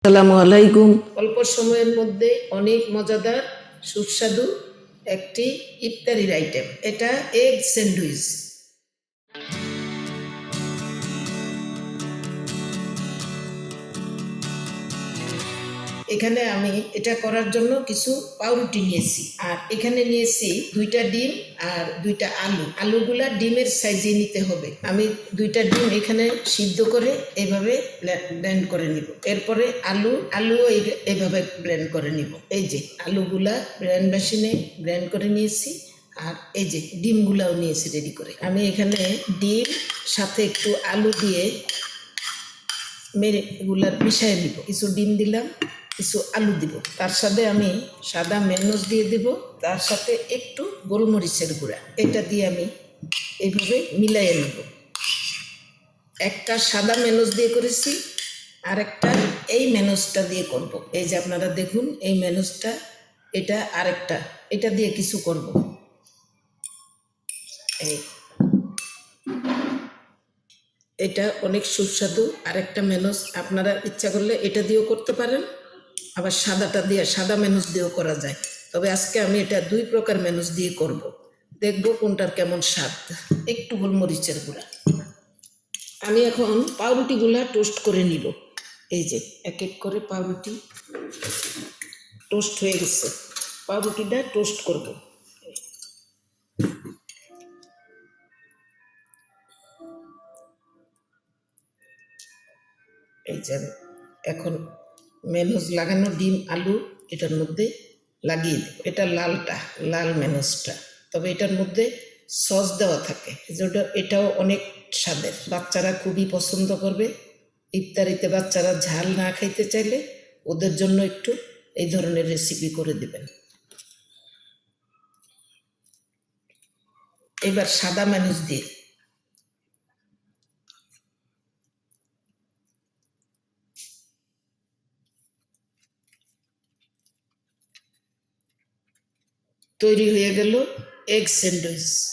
আসসালামু আলাইকুম। অল্প সময়ের মধ্যে অনেক মজাদার সুস্বাদু একটি ইফতারির আইটেম, এটা এগ স্যান্ডউইচ। এখানে আমি এটা করার জন্য কিছু পাউরুটি নিয়েছি, আর এখানে নিয়েছি 2টা ডিম আর 2টা আলু। আলুগুলা ডিমের সাইজে নিতে হবে। আমি 2টা ডিম এখানে সিদ্ধ করে এইভাবে ব্লেন্ড করে নিব। এরপরে আলু এইভাবে ব্লেন্ড করে নিব। এই যে আলুগুলা ব্লেন্ড মেশিনে ব্লেন্ড করে নিয়েছি, আর এই যে ডিমগুলাও নিয়েছি রেডি করে। আমি এখানে ডিম সাথে একটু আলু দিয়ে এগুলা মিশিয়ে নিব। কিছু ডিম দিলাম, কিছু আলু দিব, তার সাথে আমি সাদা মেয়োনিজ দিয়ে দিব, তার সাথে একটু গোলমরিচের গুঁড়া। এটা দিয়ে আমি এইভাবে মিলাইয়ে নেব। একটা সাদা মেয়োনিজ দিয়ে করেছি, আর একটা এই মেয়োনিজটা দিয়ে করব। এই যে আপনারা দেখুন, এই মেয়োনিজটা, এটা আরেকটা, এটা দিয়ে কিছু করব। এই এটা অনেক সুস্বাদু। আরেকটা মেয়োনিজ আপনারা ইচ্ছা করলে এটা দিয়েও করতে পারেন, আবার সাদা মেয়োনিজ দিয়েও করা যায়। তবে আজকে আমি এটা 2 প্রকার মেয়োনিজ দিয়ে করব। দেখব কোনটার কেমন স্বাদ। একটু গোলমরিচের গুঁড়া। আমি এখন পাউরুটিগুলা টোস্ট করে নিব। এই যে এক এক করে পাউরুটি টোস্ট হয়ে গেছে। পাউরুটিটা টোস্ট করব। এই যে এখন মেয়োনিজ লাগানো ডিম আলু এটার মধ্যে লাগিয়ে দেব। এটা লাল মেয়োনিজটা, তবে এটার মধ্যে সস দেওয়া থাকে, এটাও অনেক স্বাদের। বাচ্চারা খুবই পছন্দ করবে। ইফতারিতে বাচ্চারা ঝাল না খাইতে চাইলে ওদের জন্য একটু এই ধরনের রেসিপি করে দেবেন। এবার সাদা মেয়োনিজ দিয়ে তৈরি হয়ে গেল এগ স্যান্ডউইচ।